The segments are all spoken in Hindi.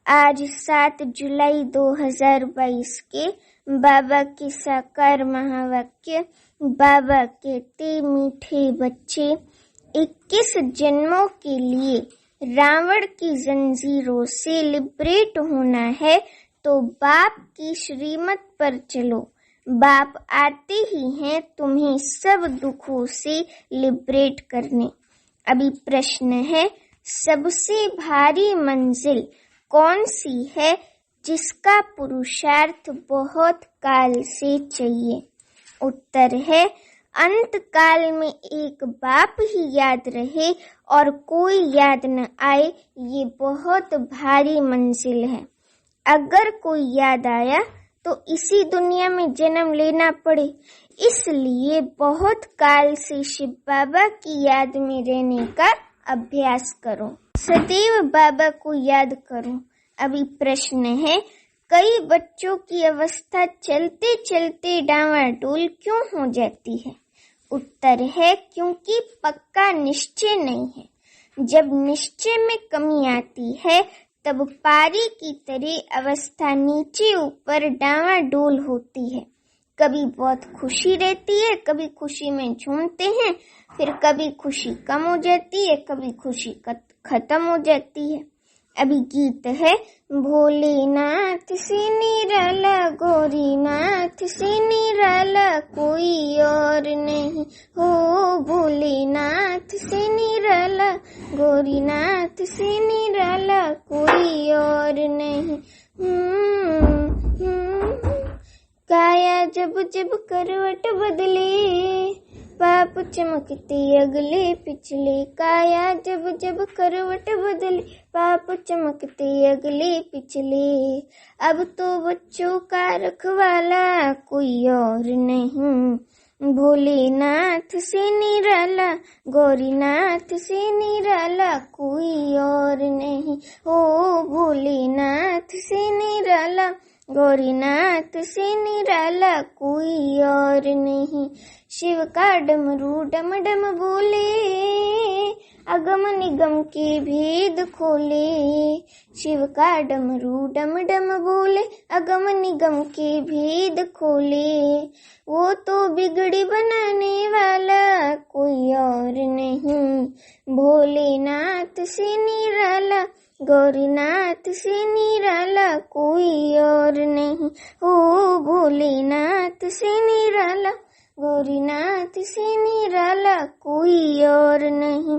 आज 7 जुलाई 2022 के बाबा के साकार महावाक्य। बाबा कहते, मीठे बच्चे, 21 जन्मों के लिए रावण की जंजीरों से लिबरेट होना है तो बाप की श्रीमत पर चलो। बाप आते ही हैं तुम्हें सब दुखों से लिबरेट करने। अभी प्रश्न है, सबसे भारी मंजिल कौन सी है जिसका पुरुषार्थ बहुत काल से चाहिए? उत्तर है, अंत काल में एक बाप ही याद रहे और कोई याद न आए, ये बहुत भारी मंजिल है। अगर कोई याद आया तो इसी दुनिया में जन्म लेना पड़े, इसलिए बहुत काल से शिव बाबा की याद में रहने का अभ्यास करो। सदैव बाबा को याद करो। अभी प्रश्न है, कई बच्चों की अवस्था चलते चलते डांवाडोल क्यों हो जाती है? उत्तर है, क्योंकि पक्का निश्चय नहीं है। जब निश्चय में कमी आती है तब पारी की तरह अवस्था नीचे ऊपर डांवाडोल होती है। कभी बहुत खुशी रहती है, कभी खुशी में झूमते हैं, फिर कभी खुशी कम हो जाती है, कभी खुशी खत्म हो जाती है। अभी गीत है, भोलेनाथ से निराला, गौरीनाथ से निराला कोई और नहीं हो। भोलेनाथ से निराला, गौरीनाथ से निराला कोई और नहीं। काया जब जब करवट बदले, पाप चमकते अगले पिछले। काया जब जब करवट बदले, पाप चमकते अगले पिछले। अब तो बच्चों का रखवाला कोई और नहीं। भोलेनाथ से निराला, गौरीनाथ से निराला कोई और नहीं। ओ भोलेनाथ से निराला, गौरीनाथ से निराला कोई और नहीं। शिव का डमरू डम डम बोले, अगम निगम के भेद खोले। शिव का डमरू डम डम बोले, अगम निगम के भेद खोले। वो तो बिगड़ी बनाने वाला कोई और नहीं। भोलेनाथ से निराला, गौरीनाथ से निराला कोई और नहीं। ओ भोलेनाथ से निराला, गौरीनाथ से निराला कोई और नहीं।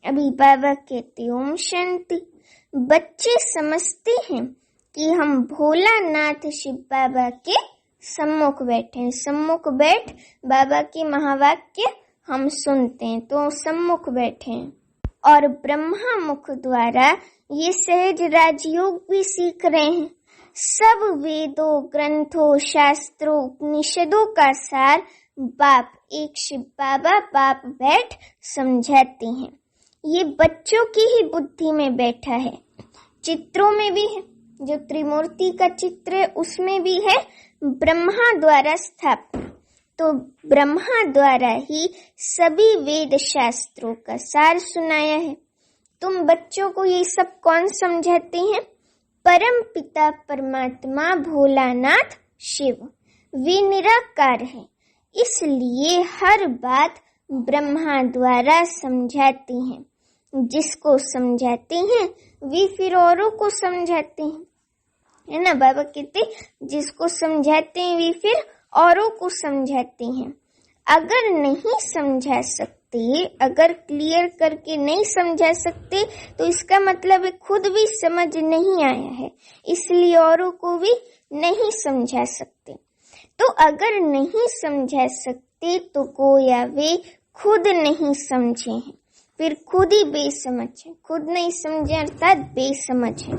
अभी बाबा कहते, ओम शांति। बच्चे समझते हैं कि हम भोलानाथ शिव बाबा के सम्मुख बैठे हैं। सम्मुख बैठ बाबा के महावाक्य हम सुनते हैं तो सम्मुख बैठे हैं। और ब्रह्मा मुख द्वारा ये सहज राजयोग भी सीख रहे हैं। सब वेदों, ग्रंथों, शास्त्रों, उपनिषदों का सार बाप, एक शिव बाबा बाप बैठ समझाते हैं। ये बच्चों की ही बुद्धि में बैठा है। चित्रों में भी है, जो त्रिमूर्ति का चित्र है उसमें भी है ब्रह्मा द्वारा स्थापना। तो ब्रह्मा द्वारा ही सभी वेद शास्त्रों का सार सुनाया है। तुम बच्चों को ये सब कौन समझाते हैं? परम पिता परमात्मा भोलानाथ शिव, वे निराकार है, इसलिए हर बात ब्रह्मा द्वारा समझाते हैं। जिसको समझाते हैं वे फिर औरों को समझाते हैं, है ना। बाबा कहते, जिसको समझाते हैं वे फिर औरों को समझाते हैं। अगर नहीं समझा सकते, अगर क्लियर करके नहीं समझा सकते तो इसका मतलब है खुद भी समझ नहीं आया है, इसलिए औरों को भी नहीं समझा सकते। तो अगर नहीं समझा सकते तो गोया वे खुद नहीं समझे हैं, फिर खुद ही बेसमझ है। खुद नहीं समझे अर्थात बेसमझ है।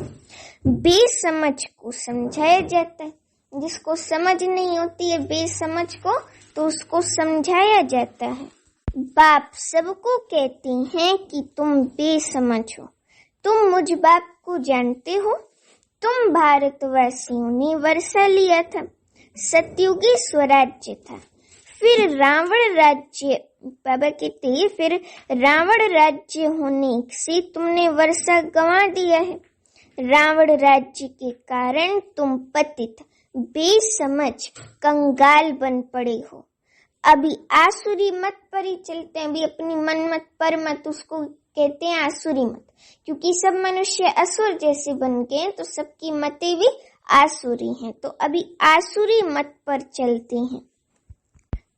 बेसमझ को समझाया जाता है, जिसको समझ नहीं होती है बेसमझ को तो उसको समझाया जाता है। बाप सबको कहते हैं कि तुम बेसमझ हो। तुम मुझ बाप को जानते हो? तुम भारतवासियों ने वर्षा लिया था, सतयुगी स्वराज्य था, फिर रावण राज्य, बाबा कहते हैं फिर रावण राज्य होने से तुमने वर्षा गंवा दिया है। रावण राज्य के कारण तुम पतित बेसमझ कंगाल बन पड़े हो। अभी आसुरी मत पर ही चलते हैं, अभी अपनी मन मत पर मत, उसको कहते हैं आसुरी मत, क्योंकि सब मनुष्य असुर जैसे बन गए तो सबकी मतें भी आसुरी हैं। तो अभी आसुरी मत पर चलते हैं।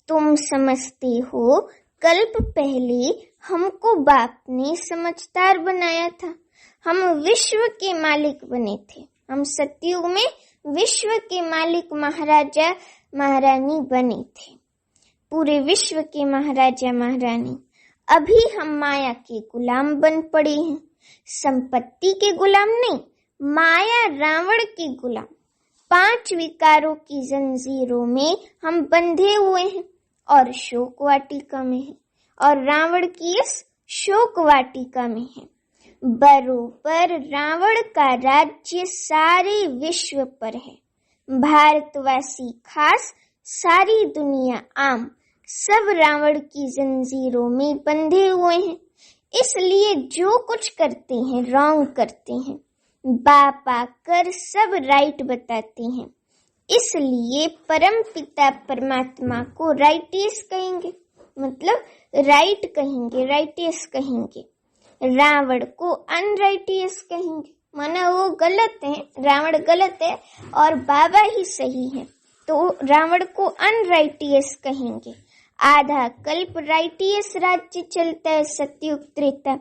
तुम समझते हो कल्प पहले हमको बाप ने समझदार बनाया था, हम विश्व के मालिक बने थे, हम सतयुग में विश्व के मालिक महाराजा महारानी बने थे, पूरे विश्व के महाराजा महारानी। अभी हम माया के गुलाम बन पड़े हैं, संपत्ति के गुलाम नहीं, माया रावण के गुलाम। 5 विकारों की जंजीरों में हम बंधे हुए हैं और शोक वाटिका में हैं, और रावण की इस शोक वाटिका में है। बरोबर रावण का राज्य सारे विश्व पर है, भारतवासी खास, सारी दुनिया आम, सब रावण की जंजीरों में बंधे हुए हैं। इसलिए जो कुछ करते हैं रॉन्ग करते हैं, बाप आकर सब राइट बताते हैं। इसलिए परम पिता परमात्मा को राइटियस कहेंगे, मतलब राइट कहेंगे, राइटियस कहेंगे। रावण को अनराइटियस कहेंगे, माना वो गलत है, रावण गलत है और बाबा ही सही है, तो रावण को अनराइटियस कहेंगे। आधा कल्प राइटियस राज्य चलता है, सतयुग त्रेता,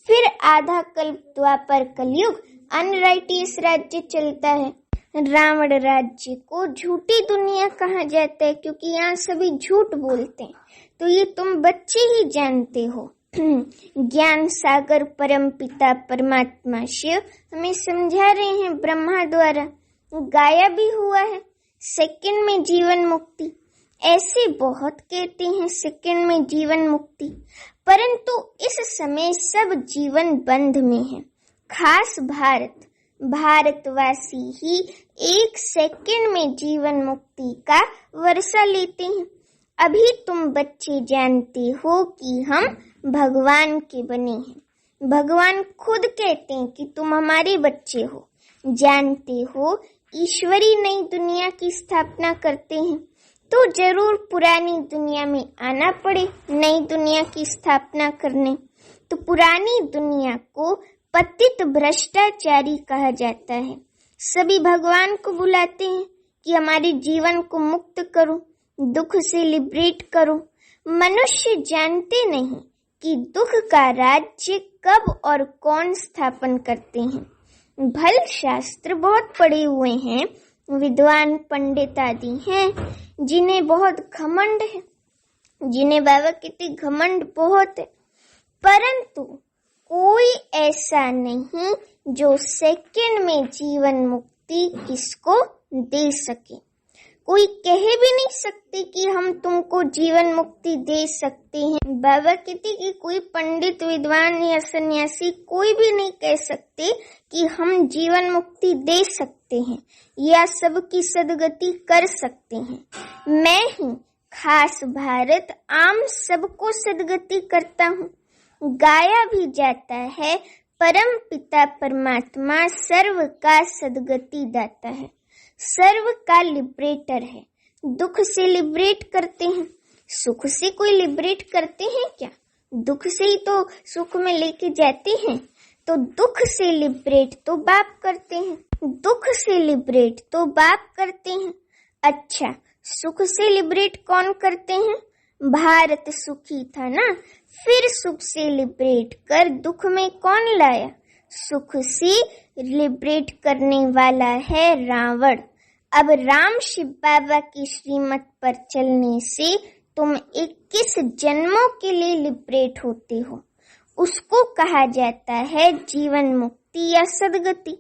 फिर आधा कल्प द्वापर कलयुग अनराइटियस राज्य चलता है। रावण राज्य को झूठी दुनिया कहा जाता है, क्योंकि यहाँ सभी झूठ बोलते हैं। तो ये तुम बच्चे ही जानते हो। ज्ञान सागर परम पिता परमात्मा शिव हमें समझा रहे हैं ब्रह्मा द्वारा, गाया भी हुआ है। सेकंड में जीवन मुक्ति, ऐसे बहुत कहते हैं सेकंड में जीवन मुक्ति, परंतु इस समय सब जीवन बंध में है। खास भारतवासी ही 1 सेकंड में जीवन मुक्ति का वर्षा लेते हैं। अभी तुम बच्चे जानते हो कि हम भगवान के बने हैं। भगवान खुद कहते हैं कि तुम हमारे बच्चे हो। जानते हो ईश्वरी नई दुनिया की स्थापना करते हैं, तो जरूर पुरानी दुनिया में आना पड़े नई दुनिया की स्थापना करने। तो पुरानी दुनिया को पतित भ्रष्टाचारी कहा जाता है। सभी भगवान को बुलाते हैं कि हमारे जीवन को मुक्त करो, दुख से लिबरेट करो। मनुष्य जानते नहीं कि दुख का राज्य कब और कौन स्थापन करते हैं। भल शास्त्र बहुत पढ़े हुए हैं, विद्वान पंडित आदि हैं, जिन्हें बहुत घमंड है, जिन्हें बाबा कहते घमंड बहुत है, परंतु कोई ऐसा नहीं जो सेकंड में जीवन मुक्ति किसको दे सके। कोई कह भी नहीं सकते कि हम तुमको जीवन मुक्ति दे सकते हैं। बाबा कहते कि कोई पंडित विद्वान या सन्यासी कोई भी नहीं कह सकते कि हम जीवन मुक्ति दे सकते हैं या सबकी सदगति कर सकते हैं। मैं ही खास भारत आम सबको सदगति करता हूँ। गाया भी जाता है परम पिता परमात्मा सर्व का सदगति दाता है, सर्व का लिबरेटर है। दुख से लिबरेट करते हैं, सुख से कोई लिबरेट करते हैं क्या? दुख से ही तो सुख में लेके जाते हैं। तो दुख से लिबरेट तो बाप करते हैं, दुख से लिबरेट तो बाप करते हैं। अच्छा, सुख से लिबरेट कौन करते हैं? भारत सुखी था ना, फिर सुख से लिबरेट कर दुख में कौन लाया? सुख से लिबरेट करने वाला है रावण। अब राम शिव बाबा की श्रीमत पर चलने से तुम 21 जन्मों के लिए लिबरेट होते हो। उसको कहा जाता है जीवन मुक्ति या सदगति।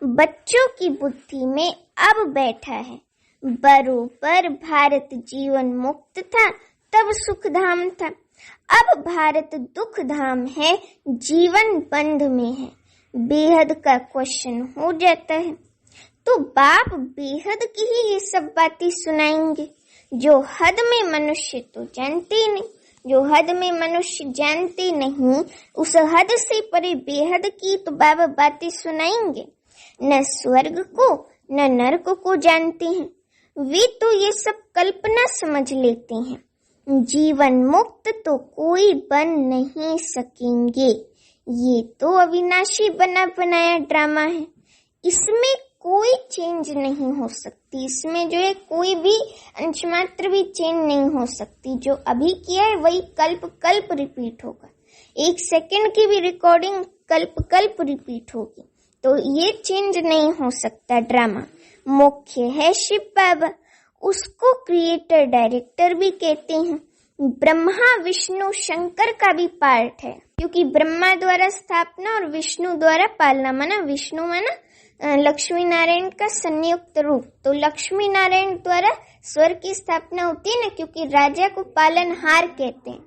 बच्चों की बुद्धि में अब बैठा है। बरोबर भारत जीवन मुक्त था तब सुख धाम था, अब भारत दुख धाम है, जीवन बंध में है। बेहद का क्वेश्चन हो जाता है। तो बाप बेहद की ही ये सब बातें सुनाएंगे जो हद में मनुष्य तो जानते ही नहीं। जो हद में मनुष्य जानते नहीं, उस हद से परे बेहद की तो बाबा बातें सुनाएंगे। न स्वर्ग को न नरक को जानते हैं। वे तो ये सब कल्पना समझ लेते हैं। जीवन मुक्त तो कोई बन नहीं सकेंगे। ये तो अविनाशी बना बनाया ड्रामा है। इसमें कोई चेंज नहीं हो सकती। इसमें जो है कोई भी अंश मात्र भी चेंज नहीं हो सकती। जो अभी किया है वही कल्प कल्प रिपीट होगा। 1 सेकंड की भी रिकॉर्डिंग कल्प कल्प रिपीट होगी। तो ये चेंज नहीं हो सकता ड्रामा। मुख्य है शिव बाबा, उसको क्रिएटर डायरेक्टर भी कहते हैं। ब्रह्मा विष्णु शंकर का भी पार्ट है, क्योंकि ब्रह्मा द्वारा स्थापना और विष्णु द्वारा पालना। माना विष्णु माना लक्ष्मी नारायण का संयुक्त रूप। तो लक्ष्मी नारायण द्वारा स्वर्ग की स्थापना होती है ना, क्योंकि राजा को पालनहार कहते हैं।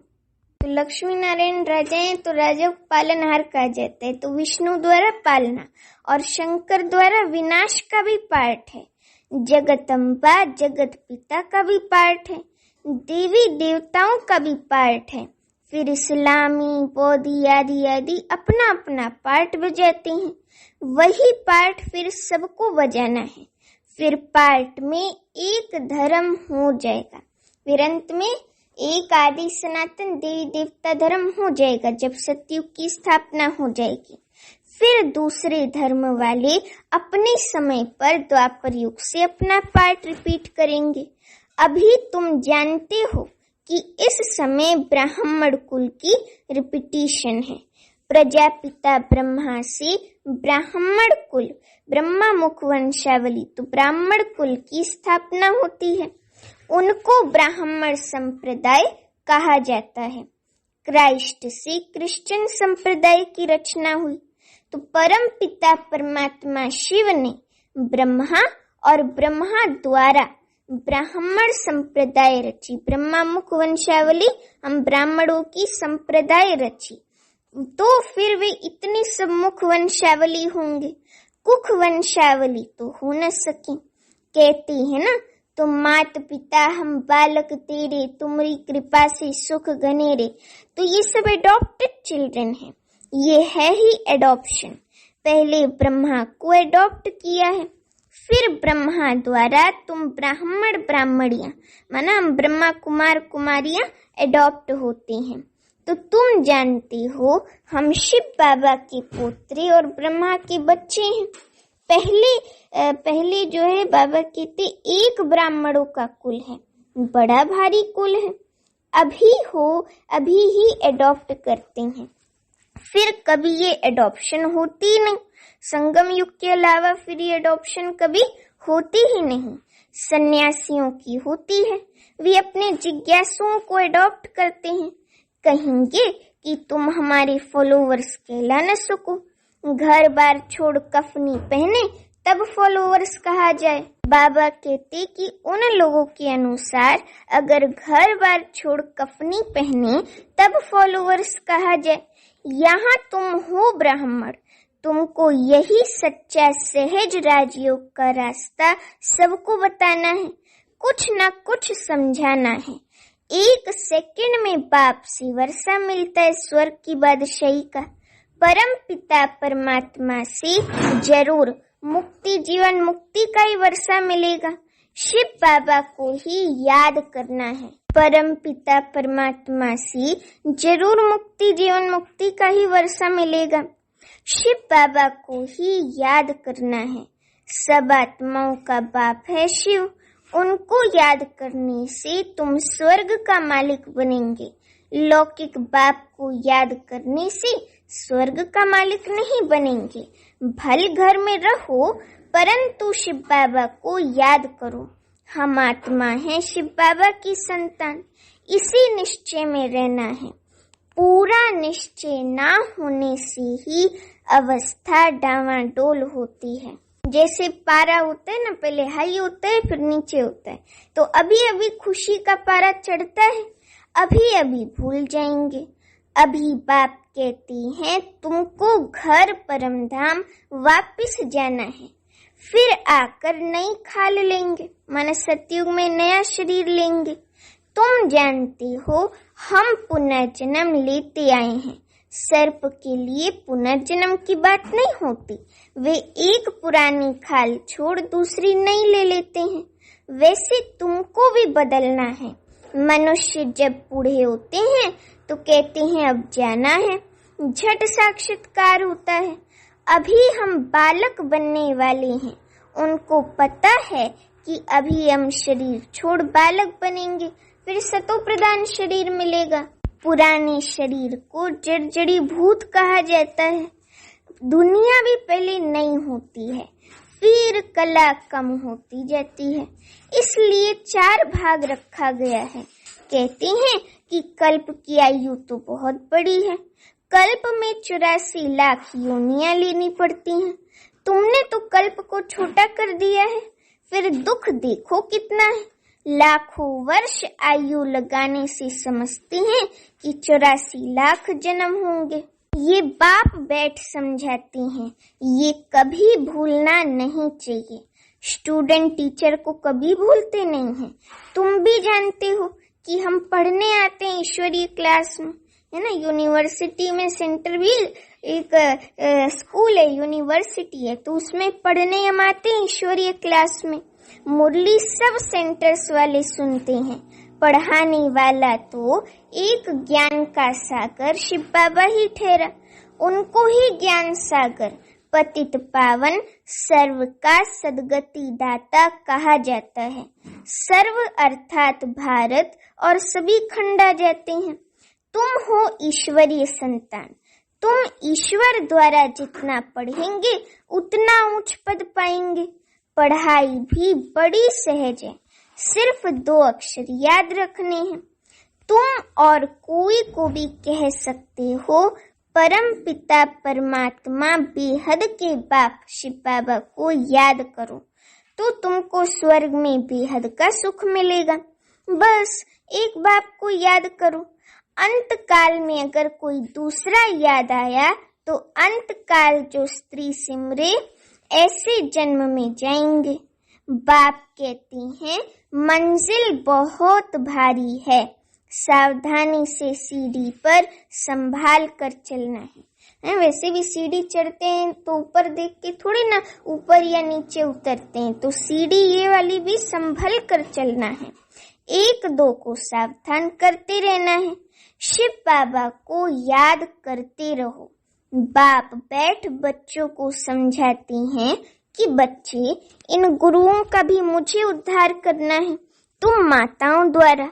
तो लक्ष्मी नारायण राजा हैं तो राजा को पालनहार कहा जाता है। तो विष्णु द्वारा पालना और शंकर द्वारा विनाश का भी पार्ट है। जगदम्बा जगत पिता का भी पार्ट है। देवी देवताओं का भी पार्ट है। फिर इस्लामी बौद्ध आदि आदि अपना अपना पार्ट बजाते हैं। वही पार्ट फिर सबको बजाना है। फिर पार्ट में एक धर्म हो जाएगा। फिर अंत में एक आदि सनातन देवी देवता धर्म हो जाएगा जब सतयुग की स्थापना हो जाएगी। फिर दूसरे धर्म वाले अपने समय पर द्वापर युग से अपना पार्ट रिपीट करेंगे। अभी तुम जानते हो कि इस समय ब्राह्मण कुल की रिपीटिशन है। प्रजापिता ब्रह्मा से ब्राह्मण कुल, ब्रह्मा मुख वंशावली, तो ब्राह्मण कुल की स्थापना होती है। उनको ब्राह्मण संप्रदाय कहा जाता है। क्राइस्ट से क्रिश्चियन संप्रदाय की रचना हुई। तो परम पिता परमात्मा शिव ने ब्रह्मा और ब्रह्मा द्वारा ब्राह्मण संप्रदाय रची। ब्रह्मा मुख वंशावली, हम ब्राह्मणों की संप्रदाय रची। तो फिर वे इतनी सब मुख वंशावली होंगे, कुख वंशावली तो हो न सके। कहती है ना, तो मात पिता हम बालक तेरे, तुम्हारी कृपा से सुख घनेरे। तो ये सब एडॉप्टेड चिल्ड्रन हैं। ये है ही एडॉप्शन। पहले ब्रह्मा को एडॉप्ट किया है, फिर ब्रह्मा द्वारा तुम ब्राह्मण ब्राह्मणियां, माना हम ब्रह्मा कुमार कुमारियां एडॉप्ट होते हैं। तो तुम जानते हो हम शिव बाबा के पोत्रे और ब्रह्मा के बच्चे हैं। पहले जो है बाबा कहते एक ब्राह्मणों का कुल है, बड़ा भारी कुल है। अभी ही एडॉप्ट करते हैं, फिर कभी ये एडॉप्शन होती नहीं। संगम युग के अलावा फिर ये एडॉप्शन कभी होती ही नहीं। सन्यासियों की होती है, वे अपने जिज्ञासुओं को एडॉप्ट करते हैं। कहेंगे कि तुम हमारे फॉलोवर्स कहला न सको, घर बार छोड़ कफनी पहने तब फॉलोवर्स कहा जाए। बाबा कहते कि उन लोगों के अनुसार अगर घर बार छोड़ कफनी पहने तब फॉलोवर्स कहा जाए। यहाँ तुम हो ब्राह्मण, तुमको यही सच्चा सहज राजयोग का रास्ता सबको बताना है, कुछ न कुछ समझाना है। 1 सेकंड में बाप से वर्षा मिलता है स्वर्ग की बादशाही का। परम पिता परमात्मा से जरूर मुक्ति, जीवन मुक्ति का ही वर्षा मिलेगा। शिव बाबा को ही याद करना है। परम पिता परमात्मा से जरूर मुक्ति, जीवन मुक्ति का ही वर्षा मिलेगा। शिव बाबा को ही याद करना है। सब आत्माओं का बाप है शिव। उनको याद करने से तुम स्वर्ग का मालिक बनेंगे। लौकिक बाप को याद करने से स्वर्ग का मालिक नहीं बनेंगे। भल घर में रहो परंतु शिव बाबा को याद करो। हम आत्मा हैं शिव बाबा की संतान, इसी निश्चय में रहना है। पूरा निश्चय ना होने से ही अवस्था डावाडोल होती है। जैसे पारा होता है ना, पहले हाई होता है फिर नीचे होता है। तो अभी अभी खुशी का पारा चढ़ता है, अभी अभी भूल जाएंगे। अभी बाप कहती हैं तुमको घर परम धाम वापिस जाना है, फिर आकर नई खाल लेंगे, माने सतयुग में नया शरीर लेंगे। तुम जानते हो हम पुनर्जन्म लेते आए हैं, सर्प के लिए पुनर्जन्म की बात नहीं होती। वे एक पुरानी खाल छोड़ दूसरी नई ले लेते हैं। वैसे तुमको भी बदलना है। मनुष्य जब बूढ़े होते हैं तो कहते हैं अब जाना है, झट साक्षात्कार होता है। अभी हम बालक बनने वाले हैं। उनको पता है कि अभी हम शरीर छोड़ बालक बनेंगे, फिर सतो प्रधान शरीर मिलेगा। पुराने शरीर को जड़ी भूत कहा जाता है। दुनिया भी पहले नई होती है, फिर कला कम होती जाती है, इसलिए 4 भाग रखा गया है। कहते हैं कि कल्प की आयु तो बहुत बड़ी है। कल्प में 84 लाख योनियां लेनी पड़ती हैं। तुमने तो कल्प को छोटा कर दिया है, फिर दुख देखो कितना है। लाखों वर्ष आयु लगाने से समझते हैं कि 84 लाख जन्म होंगे। ये बाप बैठ समझाते हैं, ये कभी भूलना नहीं चाहिए। स्टूडेंट टीचर को कभी भूलते नहीं हैं। तुम भी जानते हो कि हम पढ़ने आते हैं ईश्वरीय क्लास में, है ना। यूनिवर्सिटी में सेंटर भी एक स्कूल है, यूनिवर्सिटी है, तो उसमें पढ़ने हम आते हैं ईश्वरीय क्लास में। मुरली सब सेंटर्स वाले सुनते हैं। पढ़ाने वाला तो एक ज्ञान का सागर शिव बाबा ही ठहरा। उनको ही ज्ञान सागर, पतित पावन, सर्व का सदगति दाता कहा जाता है। सर्व अर्थात भारत और सभी खंड आ जाते हैं। तुम हो ईश्वरीय संतान। तुम ईश्वर द्वारा जितना पढ़ेंगे उतना उच्च पद पाएंगे। पढ़ाई भी बड़ी सहज है, सिर्फ 2 अक्षर याद रखने हैं। तुम और कोई को भी कह सकते हो परम पिता परमात्मा बेहद के बाप शिव बाबा को याद करो तो तुमको स्वर्ग में बेहद का सुख मिलेगा। बस एक बाप को याद करो। अंत काल में अगर कोई दूसरा याद आया तो अंत काल जो स्त्री सिमरे ऐसे जन्म में जाएंगे। बाप कहते हैं मंजिल बहुत भारी है, सावधानी से सीढ़ी पर संभाल कर चलना है। वैसे भी सीढ़ी चढ़ते हैं तो ऊपर देख के थोड़ी ना ऊपर या नीचे उतरते हैं, तो सीढ़ी ये वाली भी संभल कर चलना है। 1-2 को सावधान करते रहना है। शिव बाबा को याद करते रहो। बाप बैठ बच्चों को समझाते हैं कि बच्चे, इन गुरुओं का भी मुझे उद्धार करना है। तुम माताओं द्वारा,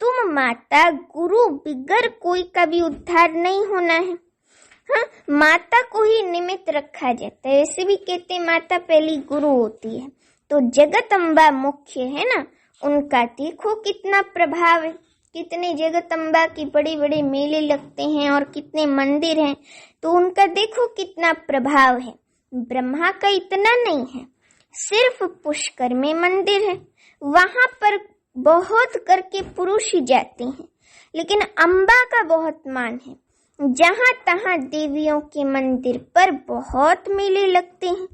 तुम माता गुरु बिगर कोई का भी उद्धार नहीं होना है। हाँ, माता को ही निमित्त रखा जाता है। ऐसे भी कहते हैं माता पहली गुरु होती है, तो जगत अम्बा मुख्य है ना, उनका देखो कितना प्रभाव है। कितने जगत अम्बा की बड़े बड़े मेले लगते हैं और कितने मंदिर हैं, तो उनका देखो कितना प्रभाव है। ब्रह्मा का इतना नहीं है, सिर्फ पुष्कर में मंदिर है, वहां पर बहुत करके पुरुष ही जाते हैं, लेकिन अम्बा का बहुत मान है। जहां तहां देवियों के मंदिर पर बहुत मेले लगते हैं।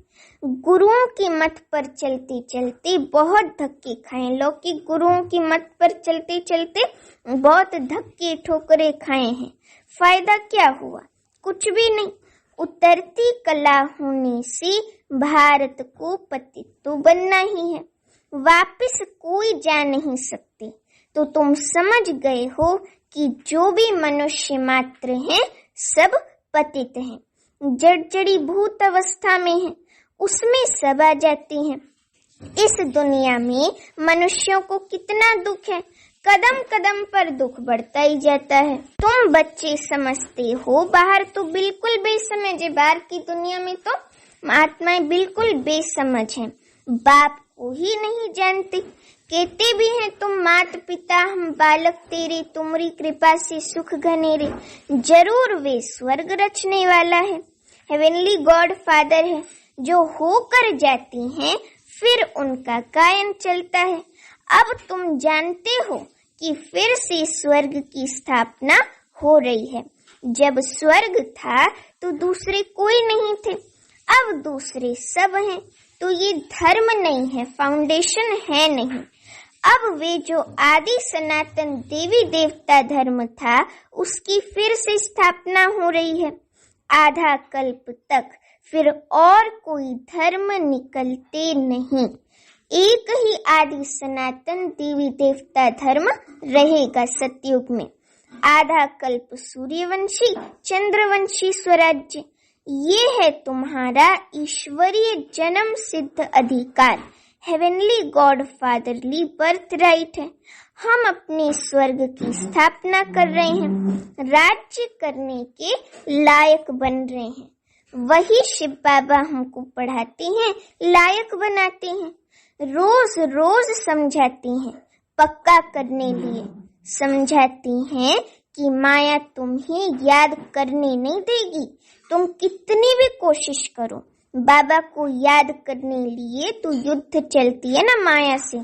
गुरुओं की मत पर चलते चलते बहुत धक्के खाए। लौकिक गुरुओं की मत पर चलते चलते बहुत धक्के ठोकरे खाए हैं। फायदा क्या हुआ? कुछ भी नहीं। उतरती कला होने से भारत को पतित तो बनना ही है, वापस कोई जा नहीं सकते। तो तुम समझ गए हो कि जो भी मनुष्य मात्र हैं सब पतित हैं, जड़ी भूत अवस्था में हैं, उसमें सब आ जाते हैं। इस दुनिया में मनुष्यों को कितना दुख है, कदम कदम पर दुख बढ़ता ही जाता है। तुम बच्चे समझते हो बाहर तो बिल्कुल बेसमझ है, बाहर की दुनिया में तो आत्माएं बिल्कुल बेसमझ हैं, बाप को ही नहीं जानते। कहते भी हैं तुम मात पिता हम बालक तेरे, तुम्हारी कृपा से सुख घनेरे। जरूर वे स्वर्ग रचने वाला है, हेवनली गॉड फादर है, जो होकर जाती हैं फिर उनका गायन चलता है। अब तुम जानते हो कि फिर से स्वर्ग की स्थापना हो रही है। जब स्वर्ग था तो दूसरे कोई नहीं थे, अब दूसरे सब हैं। तो ये धर्म नहीं है, फाउंडेशन है नहीं। अब वे जो आदि सनातन देवी देवता धर्म था उसकी फिर से स्थापना हो रही है। आधा कल्प तक फिर और कोई धर्म निकलते नहीं, एक ही आदि सनातन देवी देवता धर्म रहेगा सतयुग में। आधा कल्प सूर्यवंशी चंद्रवंशी स्वराज्य, ये है तुम्हारा ईश्वरीय जन्म सिद्ध अधिकार, heavenly God fatherly birth right है। हम अपने स्वर्ग की स्थापना कर रहे हैं, राज्य करने के लायक बन रहे हैं। वही शिव बाबा हमको पढ़ाते हैं, लायक बनाते हैं, रोज रोज समझाती हैं, पक्का करने लिए समझाती हैं कि माया तुम्हें याद करने नहीं देगी। तुम कितनी भी कोशिश करो बाबा को याद करने लिए तो युद्ध चलती है ना माया से।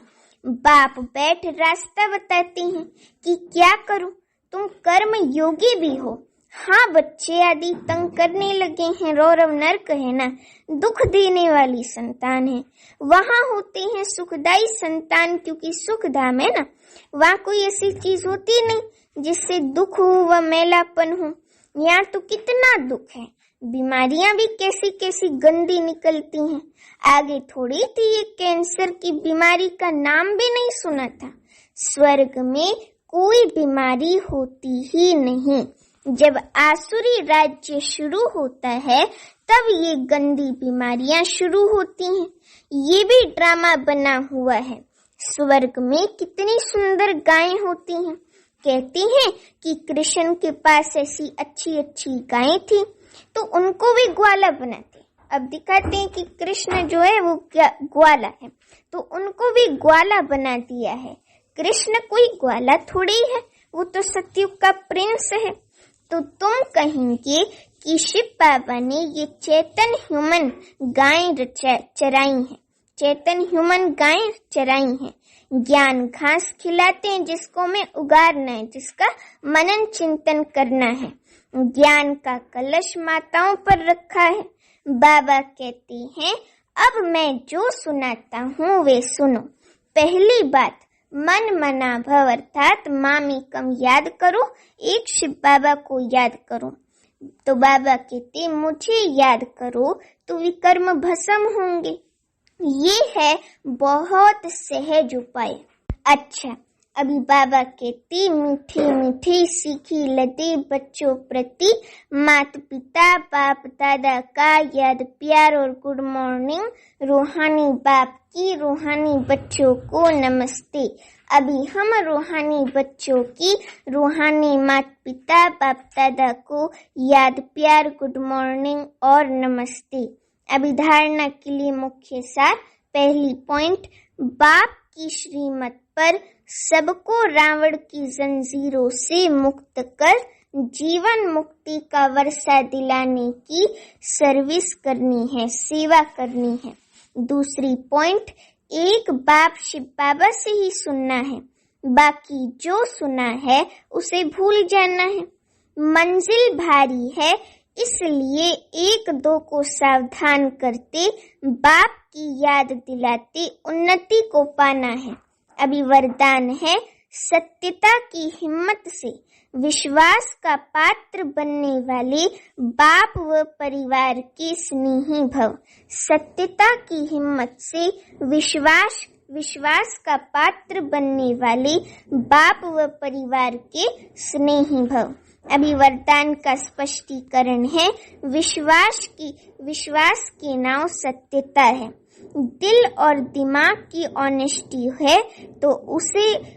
बाप बैठ रास्ता बताते हैं कि क्या करो, तुम कर्म योगी भी हो। हाँ, बच्चे आदि तंग करने लगे हैं, रौरव नर्क है ना, दुख देने वाली संतान है। वहाँ होते हैं सुखदायी संतान, क्योंकि सुख धाम है ना, वहाँ कोई ऐसी चीज होती नहीं जिससे दुख हो व मैलापन हो। यहाँ तो कितना दुख है, बीमारियां भी कैसी कैसी गंदी निकलती हैं। आगे थोड़ी थी ये कैंसर की बीमारी का नाम भी नहीं सुना था। स्वर्ग में कोई बीमारी होती ही नहीं। जब आसुरी राज्य शुरू होता है तब ये गंदी बीमारियां शुरू होती हैं। ये भी ड्रामा बना हुआ है। स्वर्ग में कितनी सुंदर गायें होती हैं। कहते हैं कि कृष्ण के पास ऐसी अच्छी अच्छी गायें थी तो उनको भी ग्वाला बनाते। अब दिखाते हैं कि कृष्ण जो है वो ग्वाला है, तो उनको भी ग्वाला बना दिया है। कृष्ण कोई ग्वाला थोड़ी है, वो तो सतयुग का प्रिंस है। तो तुम कहेंगे कि शिव बाबा ने ये चेतन ह्यूमन गायें चराई हैं, चेतन ह्यूमन गायें चराई हैं। ज्ञान घास खिलाते हैं जिसको में उगारना है, जिसका मनन चिंतन करना है। ज्ञान का कलश माताओं पर रखा है। बाबा कहते हैं अब मैं जो सुनाता हूँ वे सुनो। पहली बात, मन मना भव अर्थात मामेकम याद करो, एक शिव बाबा को याद करो। तो बाबा कहते मुझे याद करो तो विकर्म भस्म होंगे। ये है बहुत सहज उपाय। अच्छा, अभी बाबा कहते मीठी मीठी सीखी लदे बच्चों प्रति माता पिता बाप दादा का याद प्यार और गुड मॉर्निंग। रूहानी बाप की रूहानी बच्चों को नमस्ते। अभी हम रूहानी बच्चों की रूहानी माता पिता बाप दादा को याद प्यार गुड मॉर्निंग और नमस्ते। अभी धारणा के लिए मुख्य सार। पहली पॉइंट, बाप की श्रीमत पर सबको रावण की जंजीरों से मुक्त कर जीवन मुक्ति का वर्षा दिलाने की सर्विस करनी है, सेवा करनी है। दूसरी पॉइंट, एक बाप शिव बाबा से ही सुनना है, बाकी जो सुना है उसे भूल जाना है। मंजिल भारी है इसलिए एक दो को सावधान करते बाप की याद दिलाते उन्नति को पाना है। अभी वरदान है, सत्यता की हिम्मत से विश्वास का पात्र बनने वाले बाप व परिवार के स्नेही भव। सत्यता की हिम्मत से विश्वास का पात्र बनने वाले बाप व परिवार के स्नेही भव। अभी वरदान का स्पष्टीकरण है, विश्वास की नाव सत्यता है। दिल और दिमाग की ऑनेस्टी है तो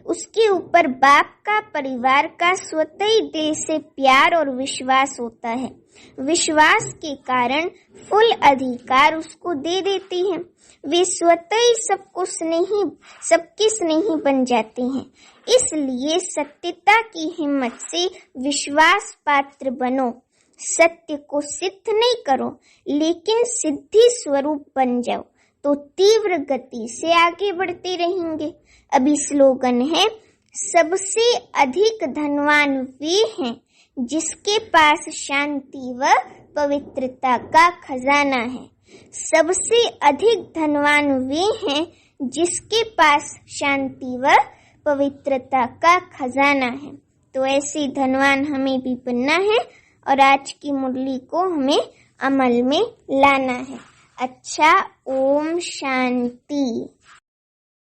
उसके ऊपर बाप का परिवार का स्वतः ही दिल से प्यार और विश्वास होता है। विश्वास के कारण फुल अधिकार उसको दे देती है। वे स्वतः ही सबके स्नेही बन जाते हैं। इसलिए सत्यता की हिम्मत से विश्वास पात्र बनो। सत्य को सिद्ध नहीं करो लेकिन सिद्धि स्वरूप बन जाओ तो तीव्र गति से आगे बढ़ते रहेंगे। अभी स्लोगन है, सबसे अधिक धनवान वे हैं जिसके पास शांति व पवित्रता का खजाना है। सबसे अधिक धनवान वे हैं जिसके पास शांति व पवित्रता का खजाना है। तो ऐसे धनवान हमें भी बनना है और आज की मुरली को हमें अमल में लाना है। अच्छा, ओम शांति।